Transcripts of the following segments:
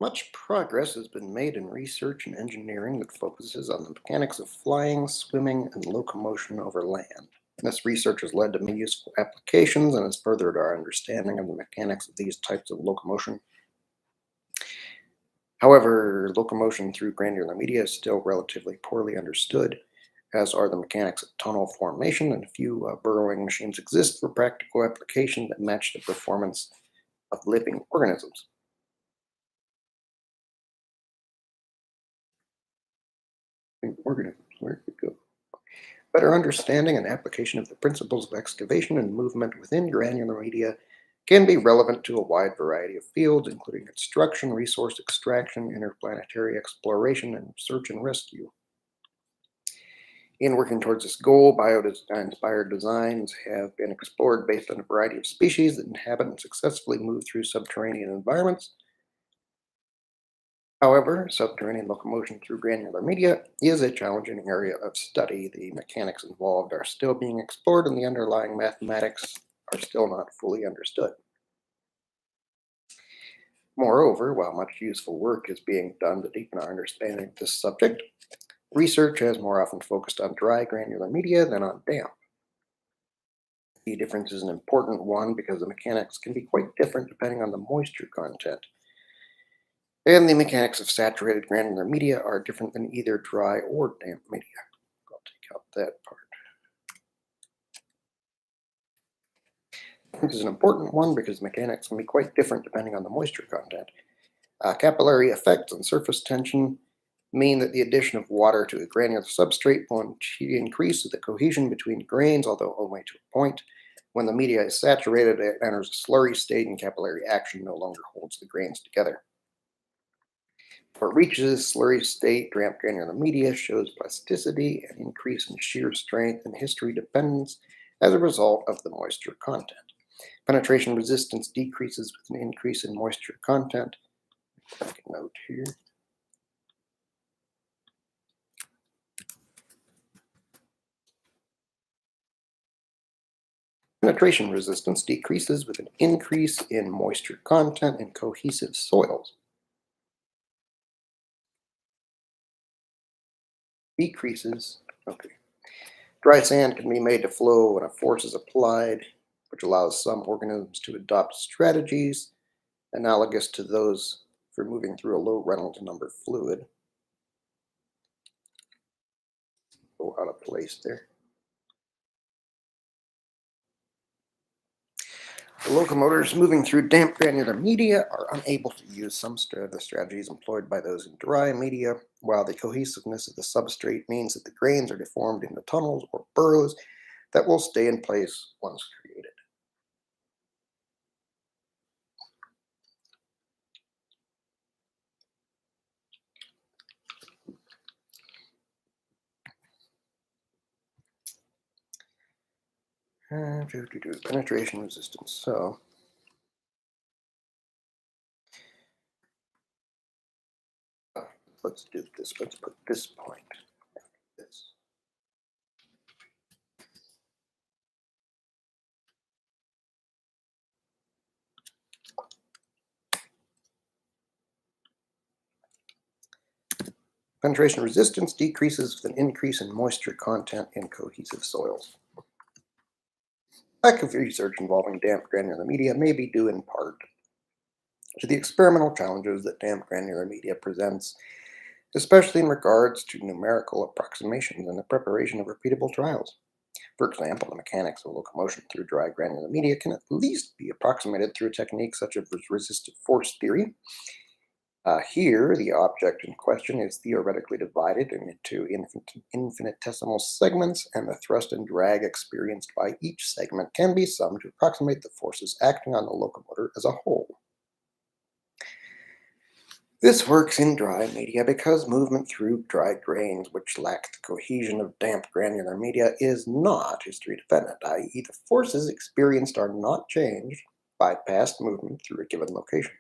Much progress has been made in research and engineering that focuses on the mechanics of flying, swimming, and locomotion over land. This research has led to many useful applications and has furthered our understanding of the mechanics of these types of locomotion. However, locomotion through granular media is still relatively poorly understood, as are the mechanics of tunnel formation, and few burrowing machines exist for practical application that match the performance of living organisms. Where did it go? Better understanding and application of the principles of excavation and movement within granular media can be relevant to a wide variety of fields, including construction, resource extraction, interplanetary exploration, and search and rescue. In working towards this goal, bio-inspired designs have been explored based on a variety of species that inhabit and successfully move through subterranean environments. However, subterranean locomotion through granular media is a challenging area of study. The mechanics involved are still being explored, and the underlying mathematics are still not fully understood. Moreover, while much useful work is being done to deepen our understanding of this subject, research has more often focused on dry granular media than on damp. The difference is an important one because the mechanics can be quite different depending on the moisture content. And the mechanics of saturated granular media are different than either dry or damp media. I'll take out that part. This is an important one because mechanics can be quite different depending on the moisture content. Capillary effects and surface tension mean that the addition of water to a granular substrate will increase the cohesion between grains, although only to a point. When the media is saturated, it enters a slurry state, and capillary action no longer holds the grains together. Before it reaches this slurry state, damp granular media shows plasticity, an increase in shear strength, and history dependence as a result of the moisture content. Penetration resistance decreases with an increase in moisture content. Make a note here. Penetration resistance decreases with an increase in moisture content in cohesive soils. Decreases. Okay. Dry sand can be made to flow when a force is applied, which allows some organisms to adopt strategies analogous to those for moving through a low Reynolds number fluid. Go out of place there. The locomotors moving through damp granular media are unable to use some of the strategies employed by those in dry media, while the cohesiveness of the substrate means that the grains are deformed into tunnels or burrows that will stay in place once created. Penetration resistance. So, let's do this. Let's put this point. This. Penetration resistance decreases with an increase in moisture content in cohesive soils. Lack of research involving damp granular media may be due in part to the experimental challenges that damp granular media presents, especially in regards to numerical approximations and the preparation of repeatable trials. For example, the mechanics of locomotion through dry granular media can at least be approximated through a technique such as resistive force theory. Here, the object in question is theoretically divided into infinitesimal segments, and the thrust and drag experienced by each segment can be summed to approximate the forces acting on the locomotor as a whole. This works in dry media because movement through dry grains, which lack the cohesion of damp granular media, is not history dependent, i.e., the forces experienced are not changed by past movement through a given location.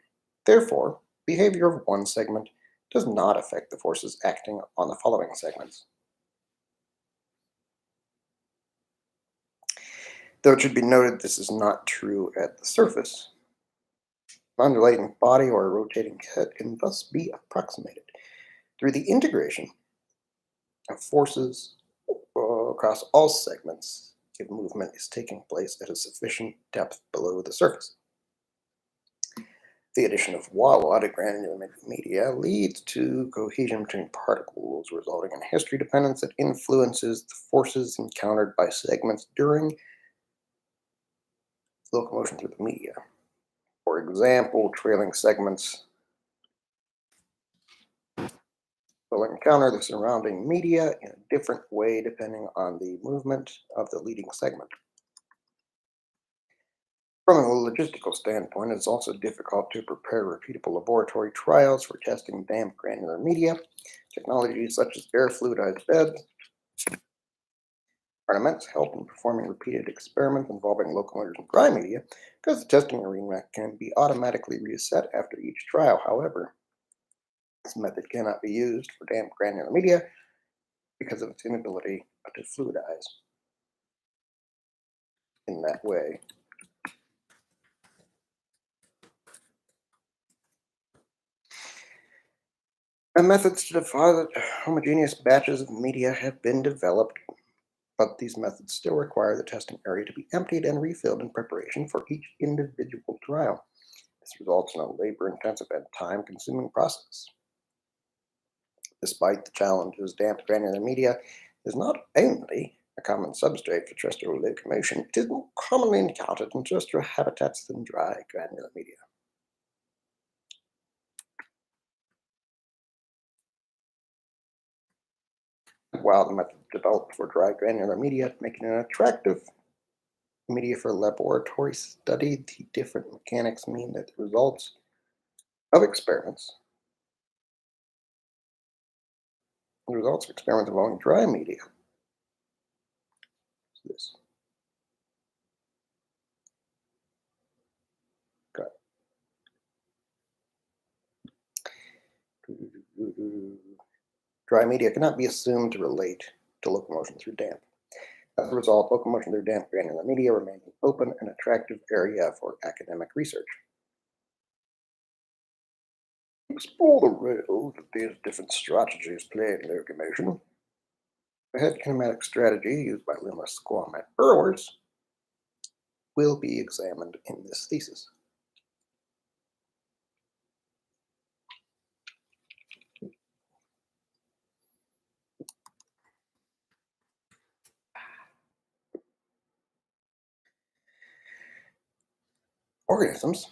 Therefore, behavior of one segment does not affect the forces acting on the following segments. Though it should be noted this is not true at the surface. undulating body or a rotating head can thus be approximated through the integration of forces across all segments if movement is taking place at a sufficient depth below the surface. The addition of wawa to granular media leads to cohesion between particles, resulting in history dependence that influences the forces encountered by segments during locomotion through the media. For example, trailing segments will encounter the surrounding media in a different way depending on the movement of the leading segment. From a logistical standpoint, it's also difficult to prepare repeatable laboratory trials for testing damp granular media. Technologies such as air fluidized beds are an immense help in performing repeated experiments involving locomotors and dry media because the testing arena can be automatically reset after each trial. However, this method cannot be used for damp granular media because of its inability to fluidize in that way. Methods to deposit homogeneous batches of media have been developed, but these methods still require the testing area to be emptied and refilled in preparation for each individual trial. This results in a labor-intensive and time-consuming process. Despite the challenges, damp granular media is not only a common substrate for terrestrial locomotion, it is more commonly encountered in terrestrial habitats than dry granular media. While the method developed for dry granular media, making it an attractive media for laboratory study, the different mechanics mean that the results of experiments involving dry media. This. Okay. Dry media cannot be assumed to relate to locomotion through damp. As a result, locomotion through damp granular media remains an open and attractive area for academic research. To explore the role that these different strategies play in locomotion, the head kinematic strategy used by limbless squamate burrowers will be examined in this thesis. Organisms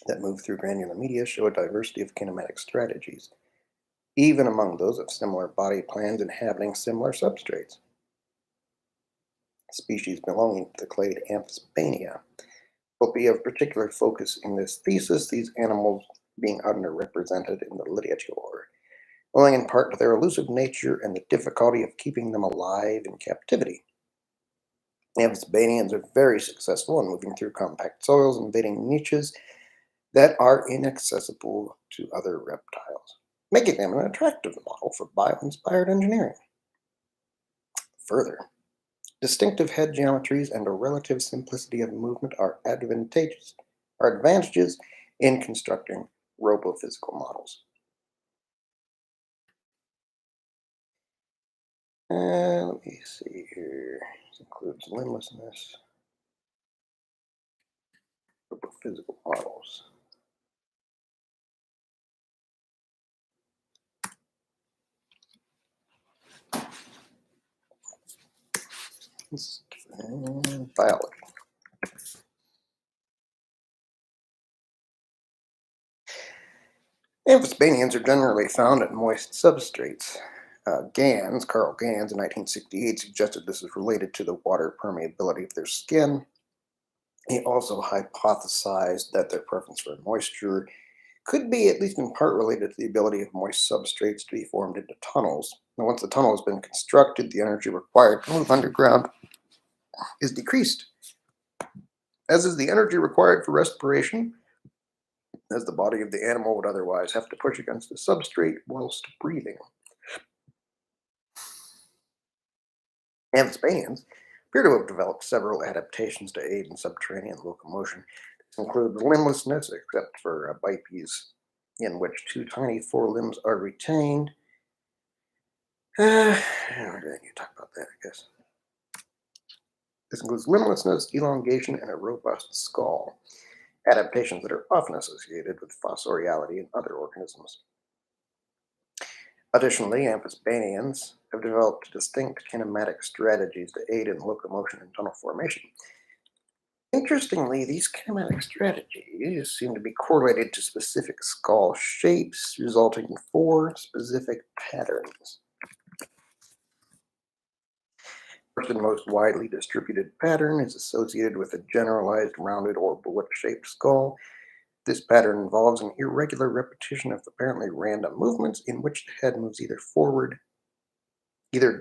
that move through granular media show a diversity of kinematic strategies, even among those of similar body plans inhabiting similar substrates. Species belonging to the clade Amphisbaenia will be of particular focus in this thesis, these animals being underrepresented in the literature, owing in part to their elusive nature and the difficulty of keeping them alive in captivity. Amphisbaenians are very successful in moving through compact soils, invading niches that are inaccessible to other reptiles, making them an attractive model for bio-inspired engineering. Further, distinctive head geometries and a relative simplicity of movement are advantages in constructing robophysical models. And let me see here. This includes limblessness, robophysical models. Biology. Amphisbaenians are generally found at moist substrates. Carl Gans, in 1968, suggested this is related to the water permeability of their skin. He also hypothesized that their preference for moisture could be, at least in part, related to the ability of moist substrates to be formed into tunnels. And once the tunnel has been constructed, the energy required to move underground is decreased, as is the energy required for respiration, as the body of the animal would otherwise have to push against the substrate whilst breathing. Amphisbaenians appear to have developed several adaptations to aid in subterranean locomotion. These include limblessness, except for bipeds, in which two tiny forelimbs are retained. I need to talk about that, I guess. This includes limblessness, elongation, and a robust skull, adaptations that are often associated with fossoriality in other organisms. Additionally, amphisbaenians have developed distinct kinematic strategies to aid in locomotion and tunnel formation. Interestingly, these kinematic strategies seem to be correlated to specific skull shapes, resulting in 4 specific patterns. First and most widely distributed pattern is associated with a generalized rounded or bullet-shaped skull. This pattern involves an irregular repetition of apparently random movements in which the head moves either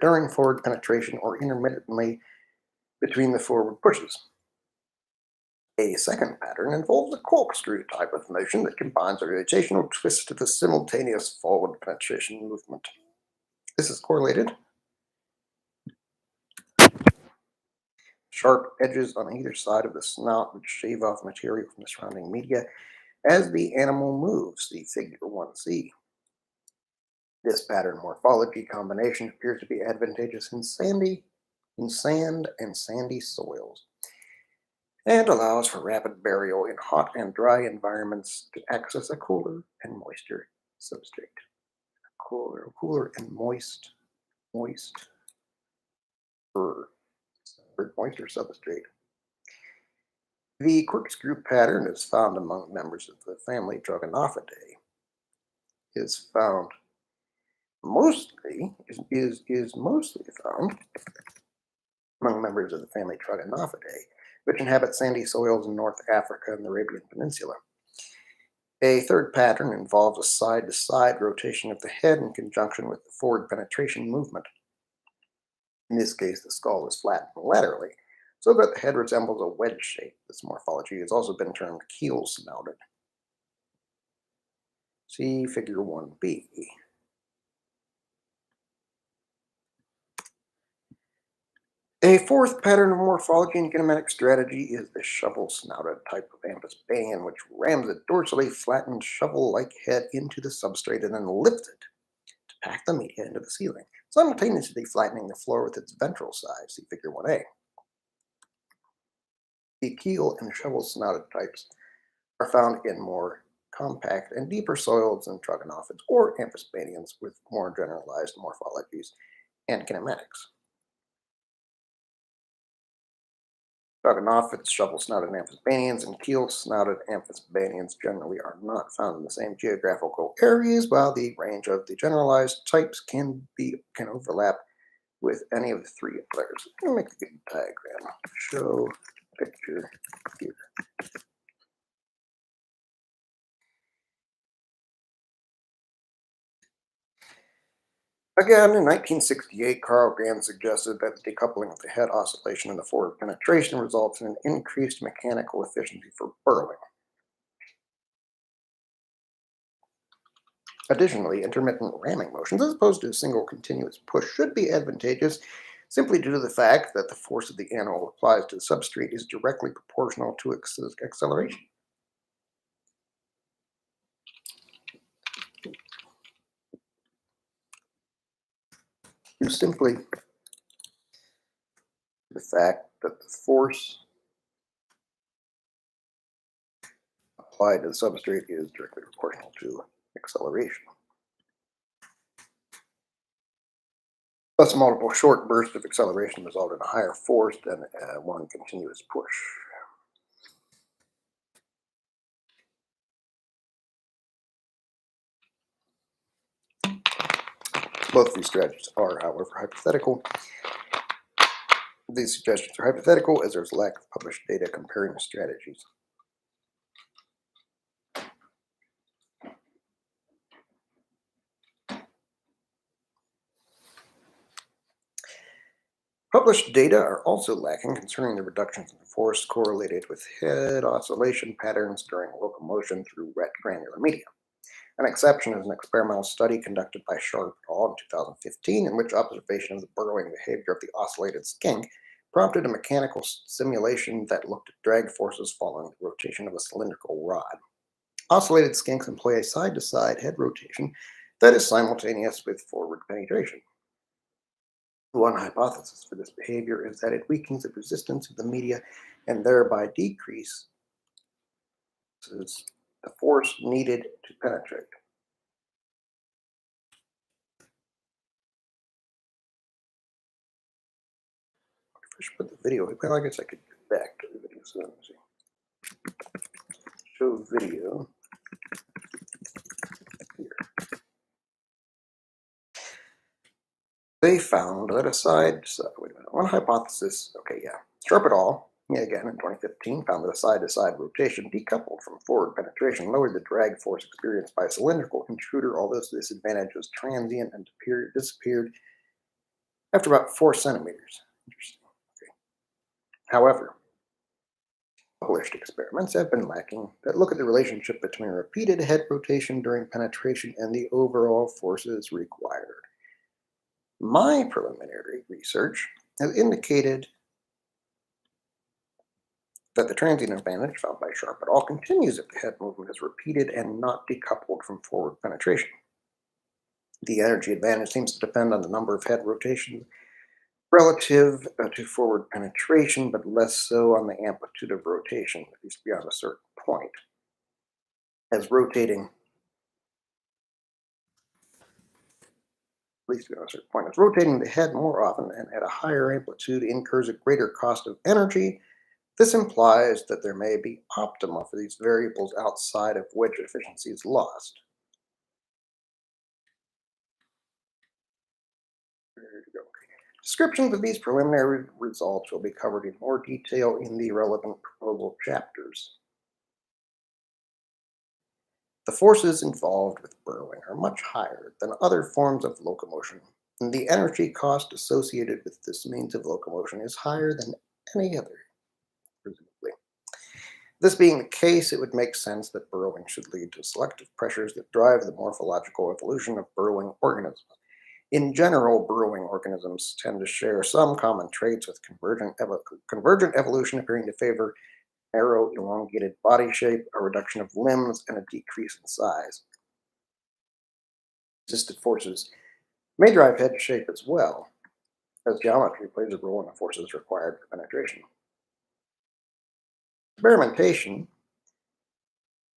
during forward penetration or intermittently between the forward pushes. A second pattern involves a corkscrew type of motion that combines a rotational twist with a simultaneous forward penetration movement. This is correlated. Sharp edges on either side of the snout which shave off material from the surrounding media as the animal moves, see figure 1c. This pattern morphology combination appears to be advantageous in sand and sandy soils, and allows for rapid burial in hot and dry environments to access a cooler and moister substrate. Cooler and moister substrate. The corkscrew pattern is found among members of the family Trogonophidae. Is mostly found among members of the family Trogonophidae, which inhabit sandy soils in North Africa and the Arabian Peninsula. A third pattern involves a side-to-side rotation of the head in conjunction with the forward penetration movement. In this case, the skull is flattened laterally, so that the head resembles a wedge shape. This morphology has also been termed keel-snouted. See figure 1b. A fourth pattern of morphology and kinematic strategy is the shovel-snouted type of amphisbaenian, which rams a dorsally flattened shovel-like head into the substrate and then lifts it to pack the media into the ceiling, simultaneously flattening the floor with its ventral side. See figure 1a. The keel and shovel-snouted types are found in more compact and deeper soils than Trogonophids or amphisbaenians with more generalized morphologies and kinematics. Trogonophids, shovel-snouted amphisbaenians, and keel-snouted amphisbaenians generally are not found in the same geographical areas, while the range of the generalized types can overlap with any of the 3 others. I'm going to make a good diagram. Show picture here. Again, in 1968, Carl Graham suggested that the decoupling of the head oscillation and the forward penetration results in an increased mechanical efficiency for burrowing. Additionally, intermittent ramming motions, as opposed to a single continuous push, should be advantageous simply due to the fact that the force of the animal applies to the substrate is directly proportional to its acceleration. Due simply to the fact that the force applied to the substrate is directly proportional to acceleration. Thus, multiple short bursts of acceleration result in a higher force than one continuous push. Both these strategies are, however, hypothetical. These suggestions are hypothetical as there's a lack of published data comparing the strategies. Published data are also lacking concerning the reductions in force correlated with head oscillation patterns during locomotion through wet granular media. An exception is an experimental study conducted by Sharp et al. In 2015, in which observation of the burrowing behavior of the ocellated skink prompted a mechanical simulation that looked at drag forces following the rotation of a cylindrical rod. Oscillated skinks employ a side-to-side head rotation that is simultaneous with forward penetration. One hypothesis for this behavior is that it weakens the resistance of the media and thereby decreases the force needed to penetrate. I should put the video. Well, I guess I could get back to the video. So let me see. Show video here. They found that wait a minute, one hypothesis, okay, yeah. Sharp et al., again in 2015, found that a side-to-side rotation decoupled from forward penetration lowered the drag force experienced by a cylindrical intruder, although this advantage was transient and disappeared after about 4 centimeters. Interesting. Okay. However, published experiments have been lacking that look at the relationship between repeated head rotation during penetration and the overall forces required. My preliminary research has indicated that the transient advantage found by Sharp et al. Continues if the head movement is repeated and not decoupled from forward penetration. The energy advantage seems to depend on the number of head rotations relative to forward penetration, but less so on the amplitude of rotation, at least beyond a certain point. As rotating the head more often and at a higher amplitude incurs a greater cost of energy. This implies that there may be optima for these variables outside of which efficiency is lost. There you go. Descriptions of these preliminary results will be covered in more detail in the relevant proposal chapters. The forces involved with burrowing are much higher than other forms of locomotion, and the energy cost associated with this means of locomotion is higher than any other, presumably. This being the case, it would make sense that burrowing should lead to selective pressures that drive the morphological evolution of burrowing organisms. In general, burrowing organisms tend to share some common traits with convergent evolution appearing to favor narrow, elongated body shape, a reduction of limbs, and a decrease in size. Resisted forces may drive head shape as well, as geometry plays a role in the forces required for penetration. Experimentation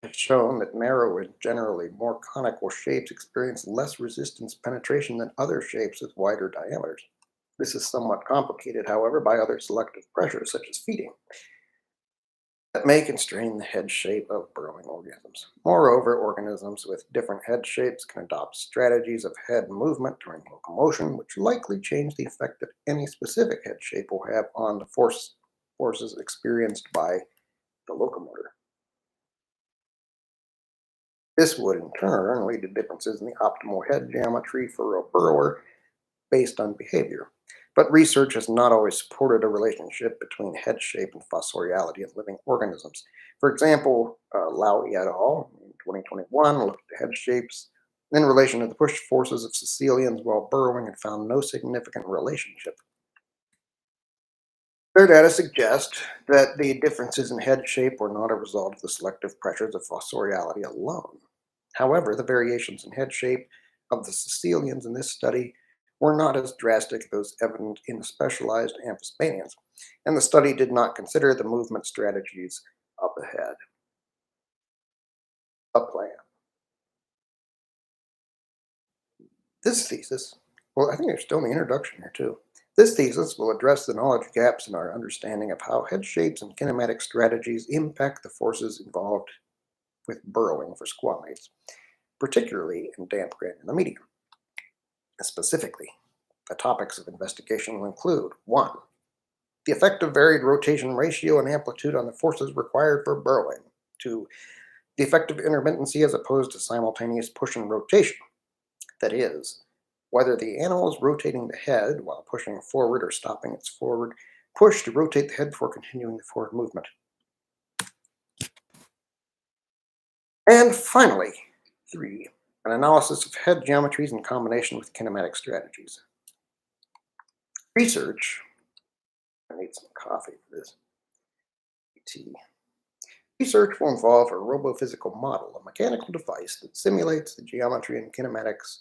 has shown that narrow and generally more conical shapes experience less resistance penetration than other shapes with wider diameters. This is somewhat complicated, however, by other selective pressures such as feeding that may constrain the head shape of burrowing organisms. Moreover, organisms with different head shapes can adopt strategies of head movement during locomotion, which likely change the effect that any specific head shape will have on the forces experienced by the locomotor. This would in turn lead to differences in the optimal head geometry for a burrower based on behavior. But research has not always supported a relationship between head shape and fossoriality in living organisms. For example, Lau et al. In 2021 looked at head shapes in relation to the push forces of caecilians while burrowing and found no significant relationship. Their data suggest that the differences in head shape were not a result of the selective pressures of fossoriality alone. However, the variations in head shape of the caecilians in this study were not as drastic as those evident in specialized amphisbaenians, and the study did not consider the movement strategies of the head. A plan. This thesis, well, I think there's still in the introduction here too. This thesis will address the knowledge gaps in our understanding of how head shapes and kinematic strategies impact the forces involved with burrowing for squamates, particularly in damp granular medium. Specifically, the topics of investigation will include 1. The effect of varied rotation ratio and amplitude on the forces required for burrowing. 2. The effect of intermittency as opposed to simultaneous push and rotation. That is, whether the animal is rotating the head while pushing forward or stopping its forward push to rotate the head before continuing the forward movement. And finally, 3. An analysis of head geometries in combination with kinematic strategies. Research I need some coffee for this tea. Research will involve a robophysical model, a mechanical device that simulates the geometry and kinematics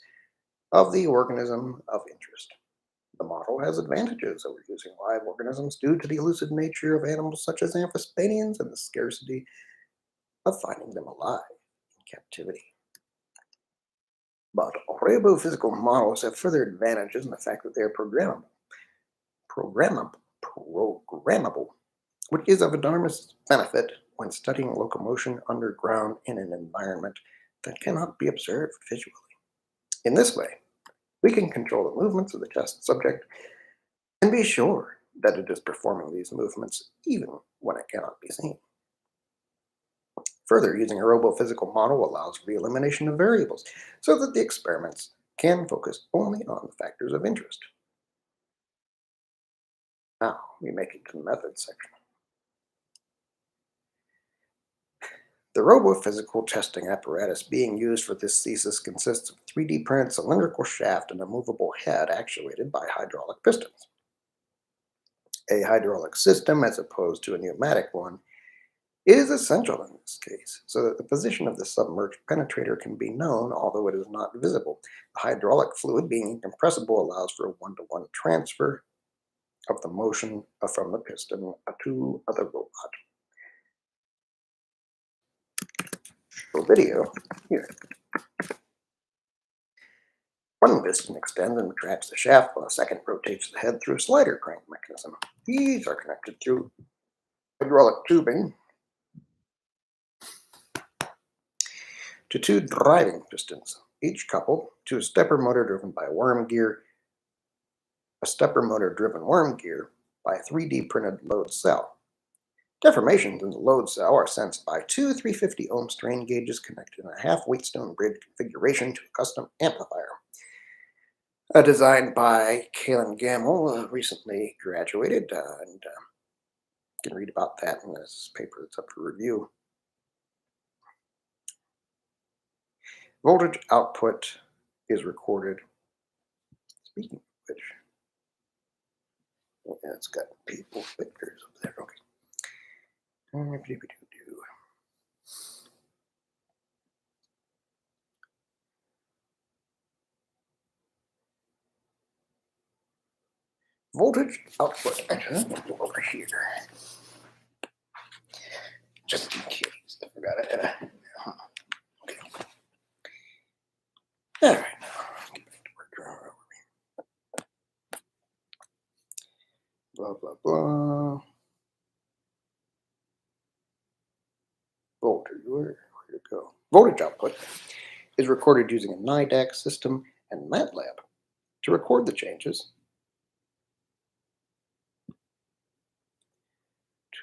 of the organism of interest. The model has advantages over using live organisms due to the elusive nature of animals such as amphispadians and the scarcity of finding them alive in captivity. But robophysical models have further advantages in the fact that they are programmable, which is of enormous benefit when studying locomotion underground in an environment that cannot be observed visually. In this way, we can control the movements of the test subject and be sure that it is performing these movements even when it cannot be seen. Further, using a robophysical model allows re-elimination of variables so that the experiments can focus only on the factors of interest. Now, we make it to the methods section. The robophysical testing apparatus being used for this thesis consists of a 3D printed cylindrical shaft and a movable head actuated by hydraulic pistons. A hydraulic system, as opposed to a pneumatic one, is essential in this case, so that the position of the submerged penetrator can be known, although it is not visible. The hydraulic fluid, being incompressible, allows for a one-to-one transfer of the motion from the piston to the robot. For video here. One piston extends and retracts the shaft, while a second rotates the head through a slider crank mechanism. These are connected through hydraulic tubing to two driving pistons, each coupled to a stepper motor driven by a worm gear, a stepper motor driven worm gear by a 3D printed load cell. Deformations in the load cell are sensed by two 350 ohm strain gauges connected in a half Wheatstone bridge configuration to a custom amplifier. Designed by Kalen Gamble, recently graduated, and you can read about that in this paper that's up for review. Voltage output is recorded. Speaking of which, yeah, it's got people pictures up there. Okay. Voltage output over here. Just in case. I forgot it. Okay. All right. Now, get back to work. Blah, blah, blah. Voltage, where'd it go? Voltage output is recorded using a NIDAC system and MATLAB. To record the changes,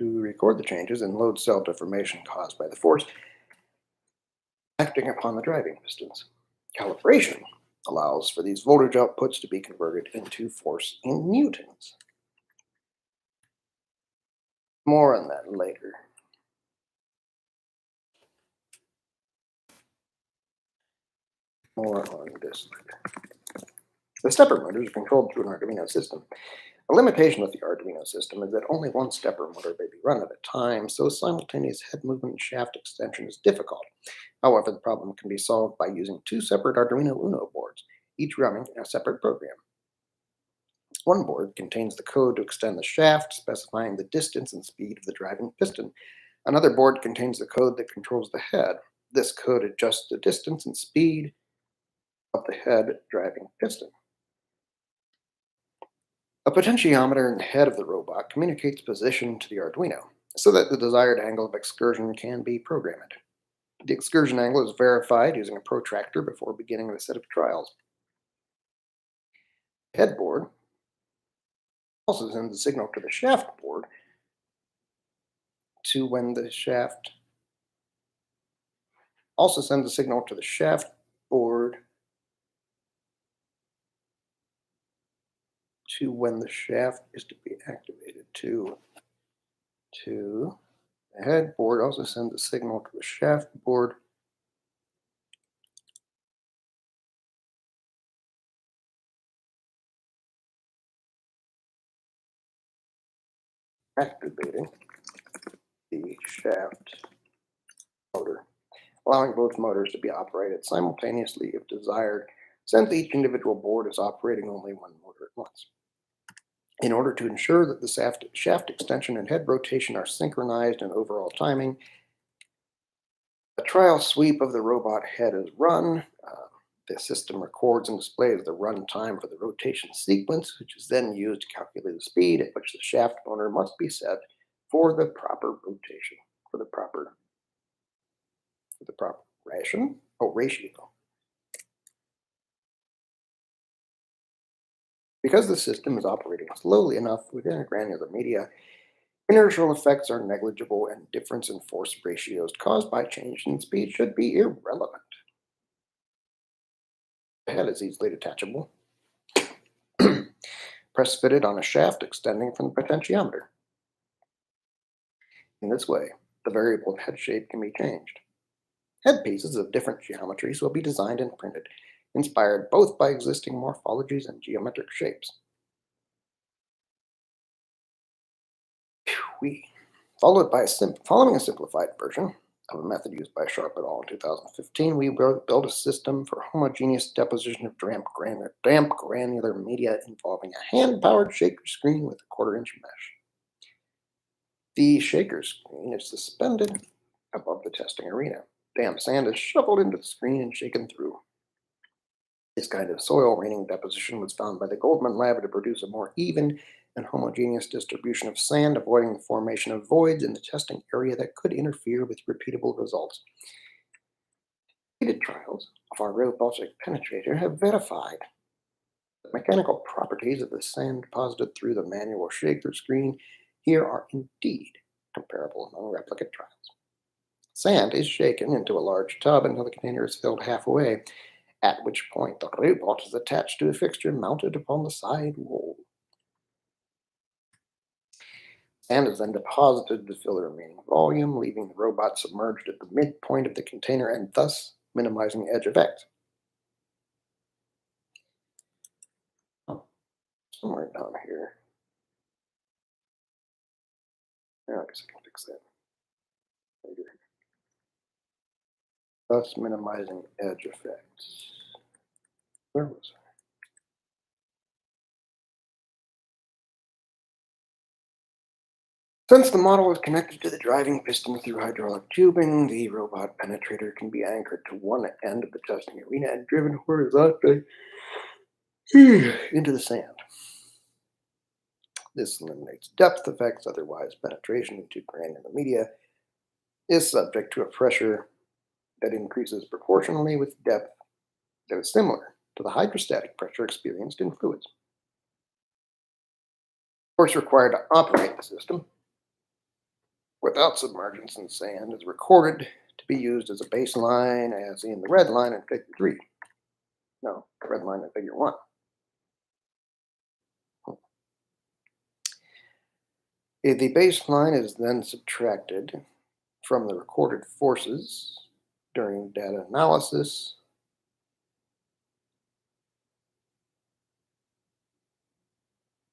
in load cell deformation caused by the force acting upon the driving pistons. Calibration allows for these voltage outputs to be converted into force in newtons. More on that later. More on this later. The stepper motors are controlled through an Arduino system. A limitation with the Arduino system is that only one stepper motor may be run at a time, so simultaneous head movement and shaft extension is difficult. However, the problem can be solved by using two separate Arduino Uno boards, each running in a separate program. One board contains the code to extend the shaft, specifying the distance and speed of the driving piston. Another board contains the code that controls the head. This code adjusts the distance and speed of the head driving piston. A potentiometer in the head of the robot communicates position to the Arduino so that the desired angle of excursion can be programmed. The excursion angle is verified using a protractor before beginning the set of trials. The head board also sends a signal to the shaft board to when the shaft is to be activated. The head board also sends a signal to the shaft board activating the shaft motor, allowing both motors to be operated simultaneously if desired, since each individual board is operating only one motor at once. In order to ensure that the shaft extension and head rotation are synchronized in overall timing, a trial sweep of the robot head is run. The system records and displays the run time for the rotation sequence, which is then used to calculate the speed at which the shaft motor must be set for the proper rotation, for the proper ratio. Because the system is operating slowly enough within a granular media, inertial effects are negligible and difference in force ratios caused by change in speed should be irrelevant. The head is easily detachable, press fitted on a shaft extending from the potentiometer. In this way, the variable head shape can be changed. Head pieces of different geometries will be designed and printed, inspired both by existing morphologies and geometric shapes. Following a simplified version of a method used by Sharp et al. In 2015, we built a system for homogeneous deposition of damp granular media involving a hand-powered shaker screen with a quarter-inch mesh. The shaker screen is suspended above the testing arena. Damp sand is shoveled into the screen and shaken through. This kind of soil raining deposition was found by the Goldman Lab to produce a more even and homogeneous distribution of sand, avoiding the formation of voids in the testing area that could interfere with repeatable results. Repeated trials of our robotic penetrator have verified the mechanical properties of the sand deposited through the manual shaker screen here are indeed comparable among replicate trials. Sand is shaken into a large tub until the container is filled halfway, at which point the robot is attached to a fixture mounted upon the side wall. Sand is then deposited to fill the remaining volume, leaving the robot submerged at the midpoint of the container and thus minimizing edge effect. Somewhere down here. Yeah, I guess I can fix that later. Thus minimizing edge effects. Where was I? Since the model is connected to the driving piston through hydraulic tubing, the robot penetrator can be anchored to one end of the testing arena and driven horizontally into the sand. This eliminates depth effects, otherwise penetration into granular media is subject to a pressure that increases proportionally with depth that is similar to the hydrostatic pressure experienced in fluids. Force required to operate the system without submergence in sand is recorded to be used as a baseline, as in the red line in figure 3. No, the red line in figure 1. The baseline is then subtracted from the recorded forces during data analysis.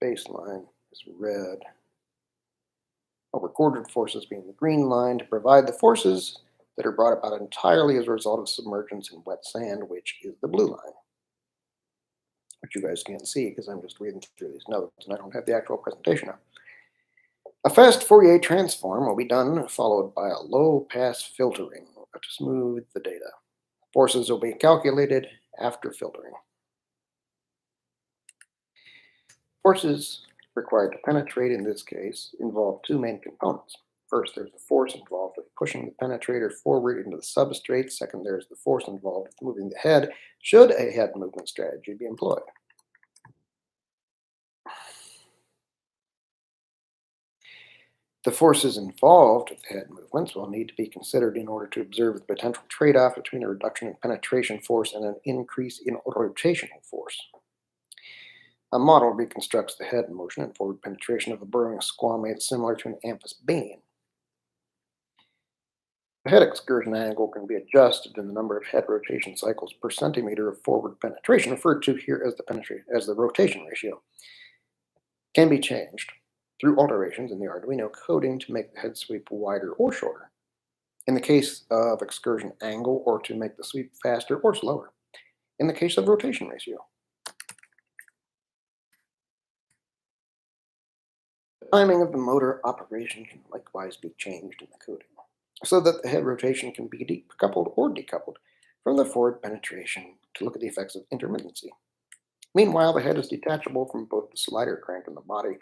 Baseline is red. Recorded forces being the green line to provide the forces that are brought about entirely as a result of submergence in wet sand, which is the blue line, which you guys can't see because I'm just reading through these notes and I don't have the actual presentation up. A fast Fourier transform will be done, followed by a low-pass filtering to smooth the data. Forces will be calculated after filtering. Forces required to penetrate in this case involve two main components. First, there's the force involved with pushing the penetrator forward into the substrate. Second, there's the force involved with moving the head, should a head movement strategy be employed. The forces involved with head movements will need to be considered in order to observe the potential trade-off between a reduction in penetration force and an increase in rotational force. A model reconstructs the head motion and forward penetration of a burrowing squamate similar to an amphisbaenian. The head excursion angle can be adjusted, and the number of head rotation cycles per centimeter of forward penetration, referred to here as the rotation ratio, can be changed through alterations in the Arduino coding to make the head sweep wider or shorter, in the case of excursion angle, or to make the sweep faster or slower, in the case of rotation ratio. The timing of the motor operation can likewise be changed in the coding, so that the head rotation can be decoupled or decoupled from the forward penetration to look at the effects of intermittency. Meanwhile, the head is detachable from both the slider crank and the body,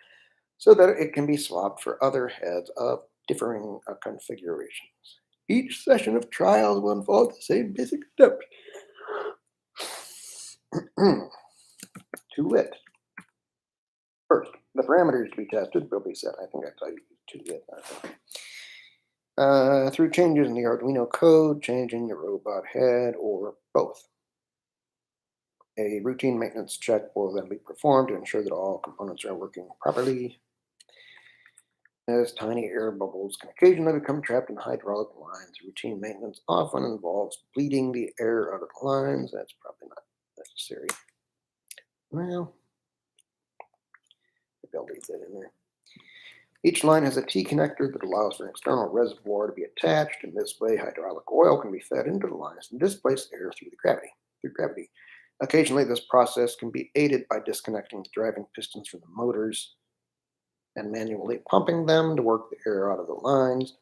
so that it can be swapped for other heads of differing configurations. Each session of trials will involve the same basic steps. To wit, first, the parameters to be tested will be set. I think I tell you to wit. Through changes in the Arduino code, changing the robot head, or both. A routine maintenance check will then be performed to ensure that all components are working properly, as tiny air bubbles can occasionally become trapped in hydraulic lines. Routine maintenance often involves bleeding the air out of the lines. That's probably not necessary. Well, maybe I'll leave that in there. Each line has a T-connector that allows for an external reservoir to be attached. In this way, hydraulic oil can be fed into the lines and displace air through gravity. Occasionally, this process can be aided by disconnecting the driving pistons from the motors and manually pumping them to work the air out of the lines.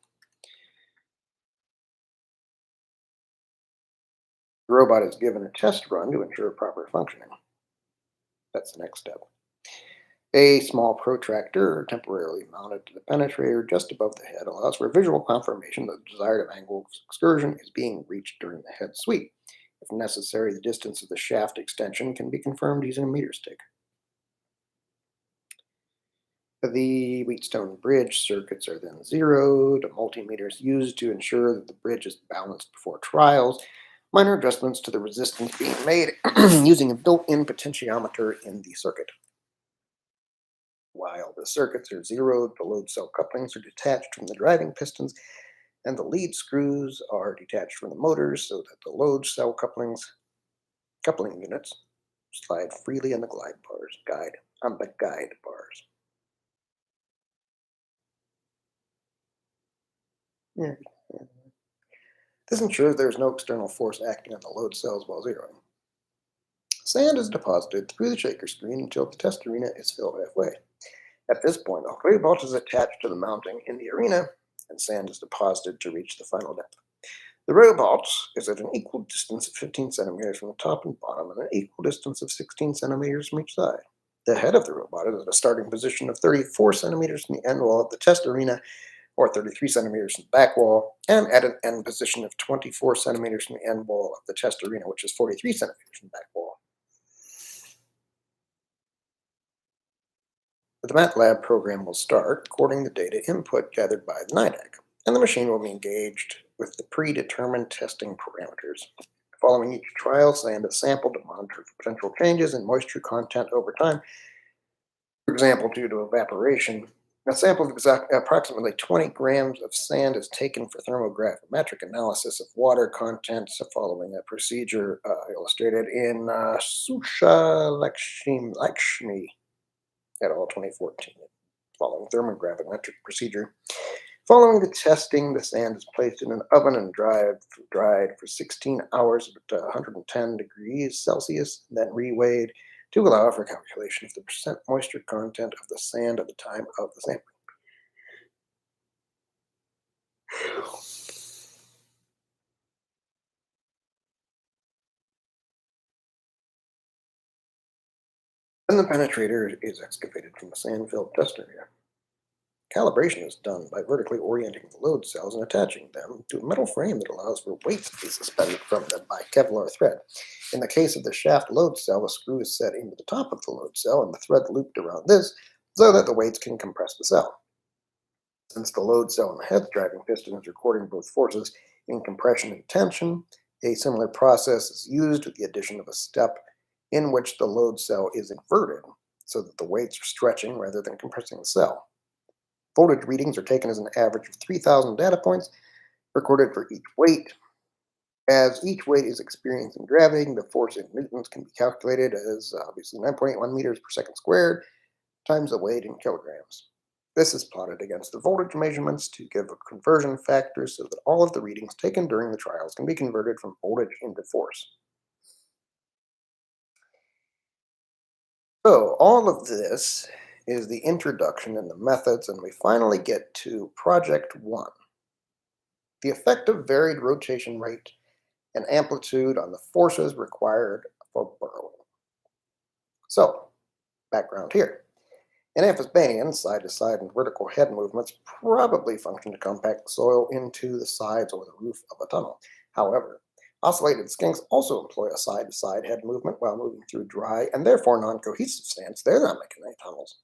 The robot is given a test run to ensure proper functioning. That's the next step. A small protractor, temporarily mounted to the penetrator just above the head, allows for visual confirmation that the desired angle of excursion is being reached during the head sweep. If necessary, the distance of the shaft extension can be confirmed using a meter stick. The Wheatstone bridge circuits are then zeroed, a multimeter is used to ensure that the bridge is balanced before trials. Minor adjustments to the resistance being made using a built-in potentiometer in the circuit. While the circuits are zeroed, the load cell couplings are detached from the driving pistons, and the lead screws are detached from the motors so that the load cell coupling units slide freely on the guide bars. Yeah. This ensures there is no external force acting on the load cells while zeroing. Sand is deposited through the shaker screen until the test arena is filled halfway. At this point, the clay bolt is attached to the mounting in the arena, and sand is deposited to reach the final depth. The robot is at an equal distance of 15 centimeters from the top and bottom, and an equal distance of 16 centimeters from each side. The head of the robot is at a starting position of 34 centimeters from the end wall of the test arena, or 33 centimeters from the back wall, and at an end position of 24 centimeters from the end wall of the test arena, which is 43 centimeters from the back wall. The MATLAB program will start recording the data input gathered by the NIDAC, and the machine will be engaged with the predetermined testing parameters. Following each trial, sand is sampled to monitor for potential changes in moisture content over time. For example, due to evaporation, a sample of approximately 20 grams of sand is taken for thermogravimetric analysis of water content, following a procedure illustrated in Susha Lakshmi et al. 2014. Following thermogravimetric procedure. Following the testing, the sand is placed in an oven and dried for 16 hours at 110 degrees Celsius, then reweighed to allow for calculation of the percent moisture content of the sand at the time of the sampling. Then the penetrator is excavated from the sand-filled test area. Calibration is done by vertically orienting the load cells and attaching them to a metal frame that allows for weights to be suspended from them by Kevlar thread. In the case of the shaft load cell, a screw is set into the top of the load cell and the thread looped around this so that the weights can compress the cell. Since the load cell and the head driving piston is recording both forces in compression and tension, a similar process is used with the addition of a step in which the load cell is inverted so that the weights are stretching rather than compressing the cell. Voltage readings are taken as an average of 3,000 data points recorded for each weight. As each weight is experiencing gravity, the force in newtons can be calculated as obviously 9.81 meters per second squared times the weight in kilograms. This is plotted against the voltage measurements to give a conversion factor so that all of the readings taken during the trials can be converted from voltage into force. So all of this is the introduction and the methods, and we finally get to Project 1, the effect of varied rotation rate and amplitude on the forces required for burrowing. So, background here. In amphibians, side-to-side and vertical head movements probably function to compact the soil into the sides or the roof of a tunnel. However, oscillated skinks also employ a side-to-side head movement while moving through dry and therefore non-cohesive stands. They're not making any tunnels.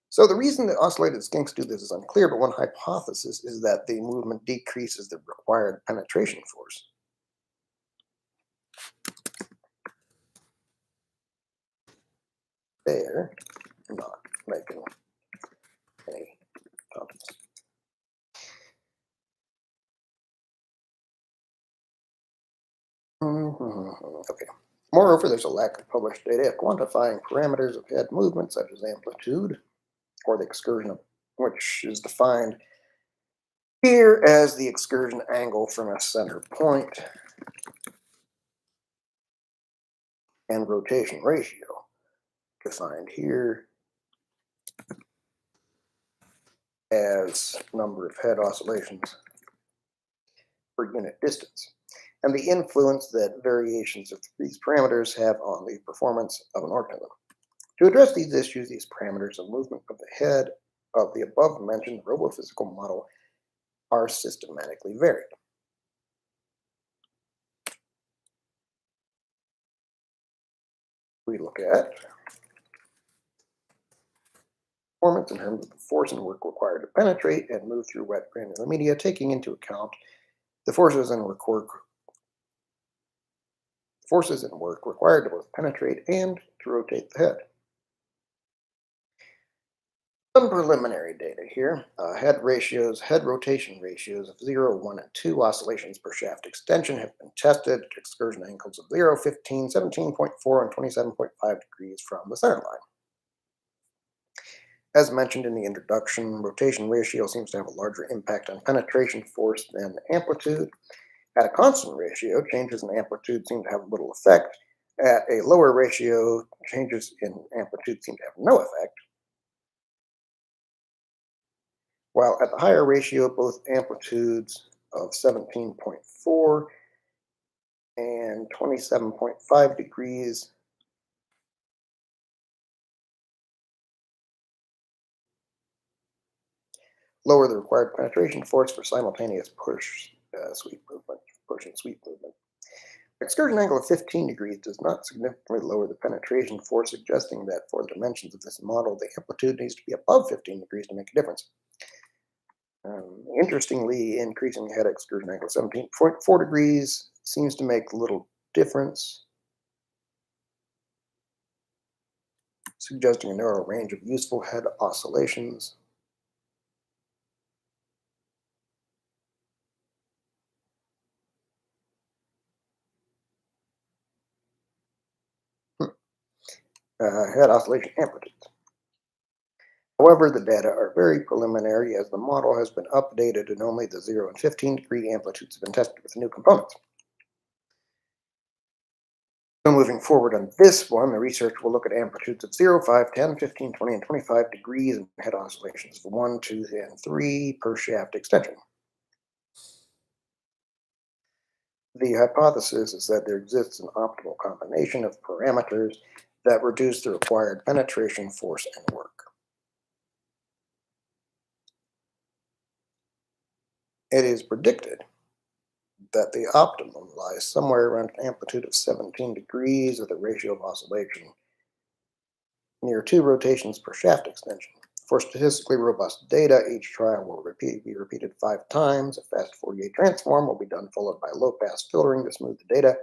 So the reason that oscillated skinks do this is unclear, but one hypothesis is that the movement decreases the required penetration force. They're not making any tunnels. Okay. Moreover, there's a lack of published data quantifying parameters of head movement, such as amplitude, or the excursion, which is defined here as the excursion angle from a center point, and rotation ratio, defined here as number of head oscillations per unit distance, and the influence that variations of these parameters have on the performance of an organism. To address these issues, these parameters of movement of the head of the above-mentioned robophysical model are systematically varied. We look at performance in terms of the force and work required to penetrate and move through wet granular media, taking into account the forces and work required to both penetrate and to rotate the head. Some preliminary data here. Head rotation ratios of 0, 1, and 2 oscillations per shaft extension have been tested at excursion angles of 0, 15, 17.4, and 27.5 degrees from the center line. As mentioned in the introduction, rotation ratio seems to have a larger impact on penetration force than amplitude. At a constant ratio, changes in amplitude seem to have little effect. At a lower ratio, changes in amplitude seem to have no effect. While at the higher ratio, both amplitudes of 17.4 and 27.5 degrees lower the required penetration force for simultaneous push and sweep movement. Excursion angle of 15 degrees does not significantly lower the penetration force, suggesting that for the dimensions of this model, the amplitude needs to be above 15 degrees to make a difference. Interestingly, increasing the head excursion angle of 17.4 degrees seems to make little difference, suggesting a narrow range of useful head oscillations. Head oscillation amplitudes. However, the data are very preliminary as the model has been updated and only the 0 and 15 degree amplitudes have been tested with new components. So moving forward on this one, the research will look at amplitudes of 0, 5, 10, 15, 20, and 25 degrees and head oscillations of 1, 2, and 3 per shaft extension. The hypothesis is that there exists an optimal combination of parameters that reduce the required penetration force and work. It is predicted that the optimum lies somewhere around an amplitude of 17 degrees with a ratio of oscillation near 2 rotations per shaft extension. For statistically robust data, each trial will be repeated 5 times. A fast Fourier transform will be done, followed by low-pass filtering to smooth the data.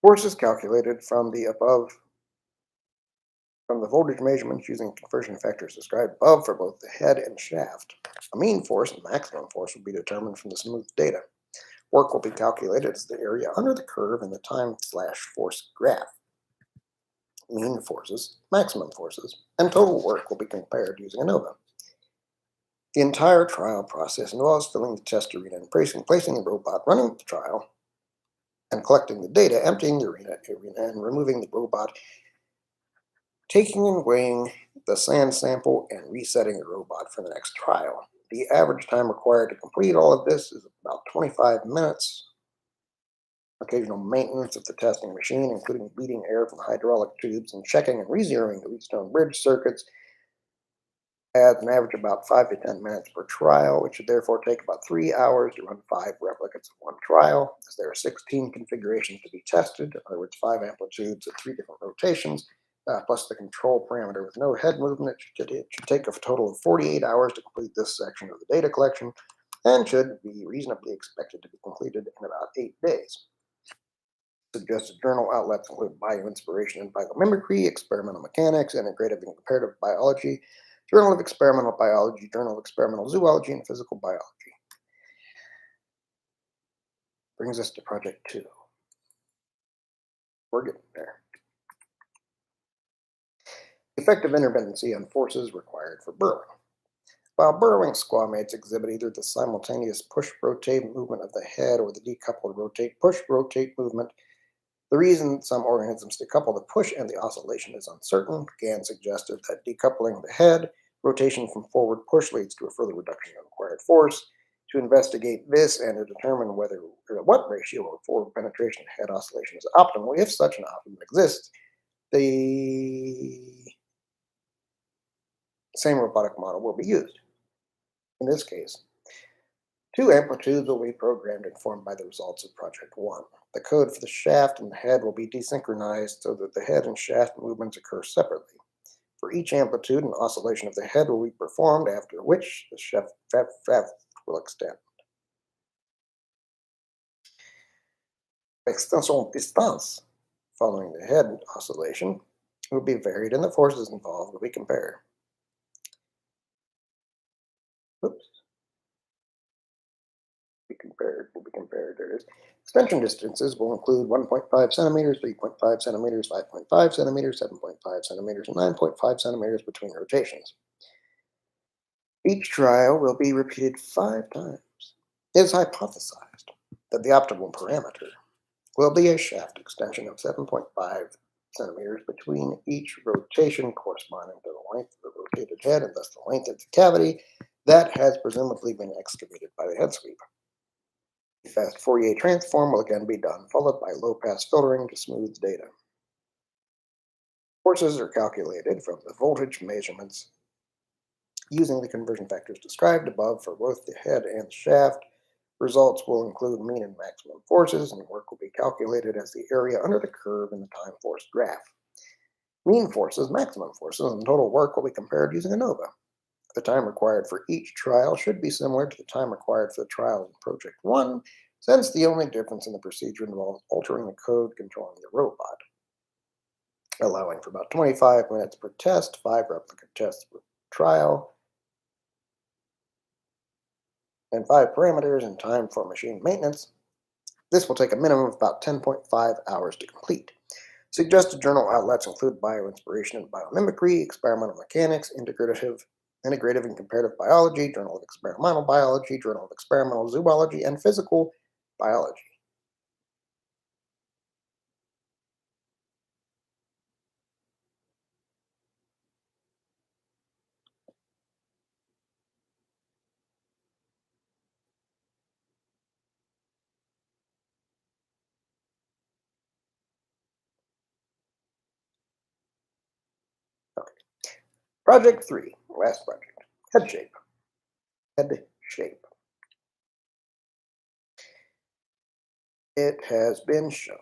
Forces calculated from the voltage measurements using conversion factors described above for both the head and shaft. A mean force and maximum force will be determined from the smooth data. Work will be calculated as the area under the curve in the time/force graph. Mean forces, maximum forces, and total work will be compared using ANOVA. The entire trial process involves filling the test arena and placing the robot, running the trial, and collecting the data, emptying the arena and removing the robot, taking and weighing the sand sample, and resetting the robot for the next trial. The average time required to complete all of this is about 25 minutes. Occasional maintenance of the testing machine, including bleeding air from the hydraulic tubes and checking and re-zeroing the Wheatstone bridge circuits, adds an average of about 5 to 10 minutes per trial, which should therefore take about 3 hours to run 5 replicates of one trial, as there are 16 configurations to be tested, in other words, 5 amplitudes at 3 different rotations, plus the control parameter with no head movement. It should take a total of 48 hours to complete this section of the data collection, and should be reasonably expected to be completed in about 8 days. Suggested journal outlets include bioinspiration and biomimicry, experimental mechanics, integrative and comparative biology, Journal of Experimental Biology, Journal of Experimental Zoology, and Physical Biology. Brings us to Project 2. We're getting there. Effective interdependency on forces required for burrowing. While burrowing squamates exhibit either the simultaneous push-rotate movement of the head or the decoupled rotate-push-rotate movement, the reason some organisms decouple the push and the oscillation is uncertain. Gann suggested that decoupling the head, rotation from forward push leads to a further reduction in required force. To investigate this and to determine what ratio of forward penetration to head oscillation is optimal, if such an optimum exists, the same robotic model will be used. In this case, 2 amplitudes will be programmed and formed by the results of Project 1. The code for the shaft and the head will be desynchronized so that the head and shaft movements occur separately. For each amplitude, an oscillation of the head will be performed, after which the shaft will extend. Extension distance following the head oscillation will be varied and the forces involved will be compared. Oops. Will be compared, there it is. Extension distances will include 1.5 centimeters, 3.5 centimeters, 5.5 centimeters, 7.5 centimeters, and 9.5 centimeters between rotations. Each trial will be repeated 5 times. It is hypothesized that the optimal parameter will be a shaft extension of 7.5 centimeters between each rotation, corresponding to the length of the rotated head and thus the length of the cavity that has presumably been excavated by the head sweep. A fast Fourier transform will again be done, followed by low-pass filtering to smooth data. Forces are calculated from the voltage measurements using the conversion factors described above for both the head and the shaft. Results will include mean and maximum forces, and work will be calculated as the area under the curve in the time force graph. Mean forces, maximum forces, and total work will be compared using ANOVA. The time required for each trial should be similar to the time required for the trial in Project 1, since the only difference in the procedure involves altering the code controlling the robot, allowing for about 25 minutes per test, 5 replicate tests per trial, and 5 parameters and time for machine maintenance. This will take a minimum of about 10.5 hours to complete. Suggested journal outlets include bioinspiration and biomimicry, experimental mechanics, integrative and comparative biology, Journal of Experimental Biology, Journal of Experimental Zoology, and Physical Biology. Okay. Project 3, last project, head shape. Head shape. It has been shown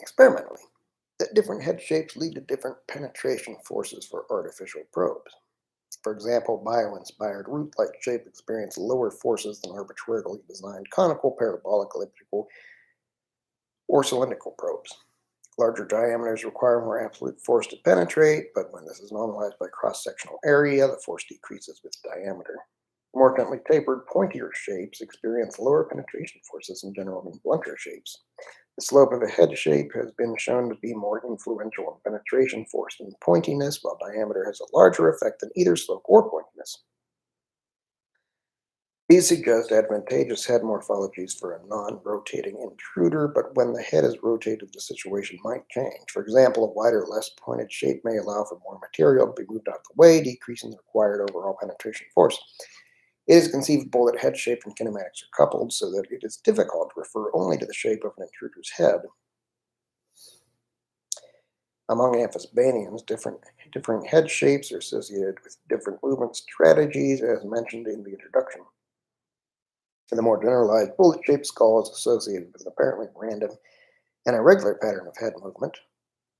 experimentally that different head shapes lead to different penetration forces for artificial probes. For example, bio-inspired root-like shape experience lower forces than arbitrarily designed conical, parabolic, elliptical, or cylindrical probes. Larger diameters require more absolute force to penetrate, but when this is normalized by cross-sectional area, the force decreases with diameter. More gently tapered, pointier shapes experience lower penetration forces in general than blunter shapes. The slope of a head shape has been shown to be more influential in penetration force than pointiness, while diameter has a larger effect than either slope or pointiness. These suggest advantageous head morphologies for a non-rotating intruder, but when the head is rotated, the situation might change. For example, a wider, less pointed shape may allow for more material to be moved out of the way, decreasing the required overall penetration force. It is conceivable that head shape and kinematics are coupled so that it is difficult to refer only to the shape of an intruder's head. Among amphisbaenians, differing head shapes are associated with different movement strategies, as mentioned in the introduction. The more generalized bullet-shaped skull is associated with an apparently random and irregular pattern of head movement,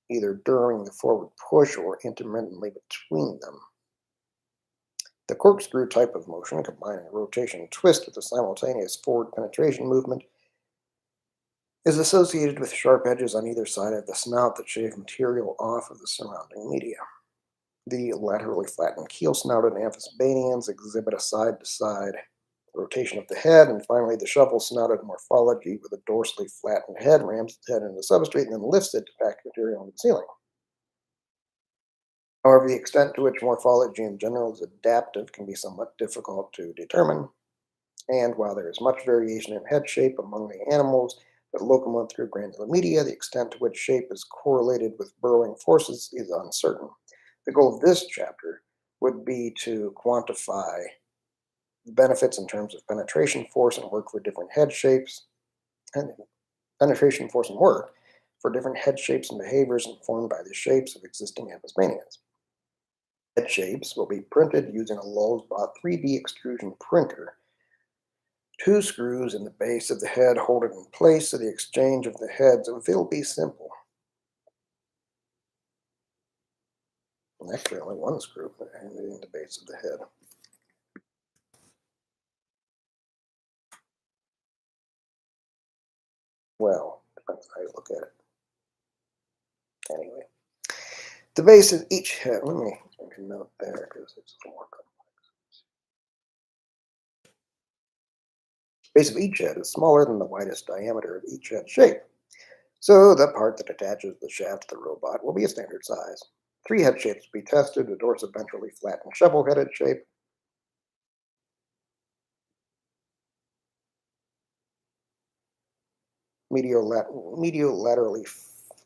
either during the forward push or intermittently between them. The corkscrew type of motion, combining a rotation and twist with a simultaneous forward penetration movement, is associated with sharp edges on either side of the snout that shave material off of the surrounding media. The laterally flattened keel-snouted amphisbaenians exhibit a side-to-side rotation of the head, and finally the shovel-snouted morphology with a dorsally flattened head rams its head into the substrate and then lifts it to pack material into the ceiling. However, the extent to which morphology in general is adaptive can be somewhat difficult to determine, and while there is much variation in head shape among the animals that locomote through granular media, the extent to which shape is correlated with burrowing forces is uncertain. The goal of this chapter would be to quantify benefits in terms of penetration force and work for different head shapes, and penetration force and work for different head shapes and behaviors informed by the shapes of existing amphisbaenians. Head shapes will be printed using a Lulzbot 3D extrusion printer. Two screws in the base of the head hold it in place, so the exchange of the heads will be simple. Actually, only one screw in the base of the head. Well, depends on how you look at it. Anyway, the base of each head, let me make a note there because it's a little more complex. The base of each head is smaller than the widest diameter of each head shape, so the part that attaches the shaft to the robot will be a standard size. Three head shapes will be tested: a dorsiventrally flattened shovel-headed shape, mediolaterally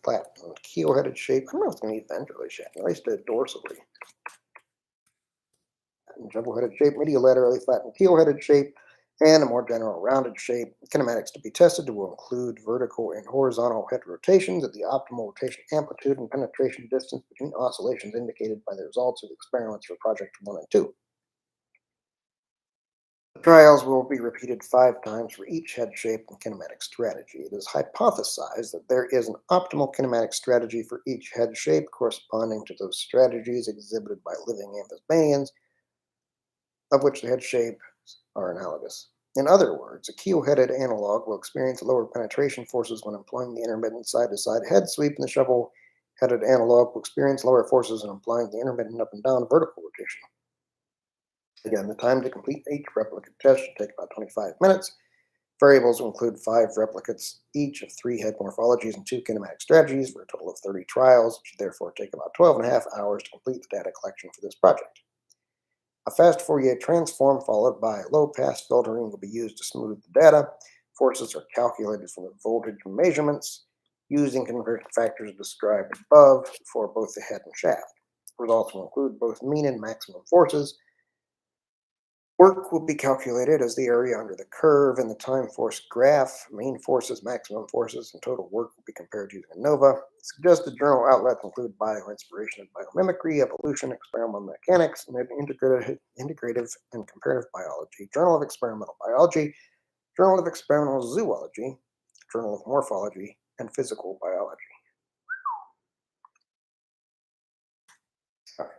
flattened keel-headed shape. I don't know if it's going to be ventrally shaped. At least dorsally. Shovel-headed shape, mediolaterally flattened keel-headed shape, and a more general rounded shape. Kinematics to be tested will include vertical and horizontal head rotations at the optimal rotation amplitude and penetration distance between oscillations indicated by the results of experiments for Project 1 and 2. The trials will be repeated 5 times for each head shape and kinematic strategy. It is hypothesized that there is an optimal kinematic strategy for each head shape corresponding to those strategies exhibited by living amphisbaenians, of which the head shapes are analogous. In other words, a keel-headed analog will experience lower penetration forces when employing the intermittent side-to-side head sweep, and the shovel-headed analog will experience lower forces when applying the intermittent up and down vertical rotation. Again, the time to complete each replicate test should take about 25 minutes. Variables will include 5 replicates each of 3 head morphologies and 2 kinematic strategies for a total of 30 trials. It should therefore take about 12.5 hours to complete the data collection for this project. A fast Fourier transform followed by low-pass filtering will be used to smooth the data. Forces are calculated from the voltage measurements using conversion factors described above for both the head and shaft. Results will include both mean and maximum forces. Work will be calculated as the area under the curve in the time force graph. Mean forces, maximum forces, and total work will be compared using ANOVA. Suggested journal outlets include bioinspiration and biomimicry, evolution, experimental mechanics, and integrative and comparative biology, Journal of Experimental Biology, Journal of Experimental Zoology, Journal of Morphology, and Physical Biology. All right.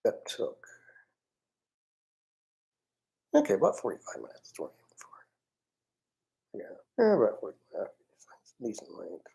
That took, okay, about 45 minutes. Yeah, about 45 minutes. Decent length.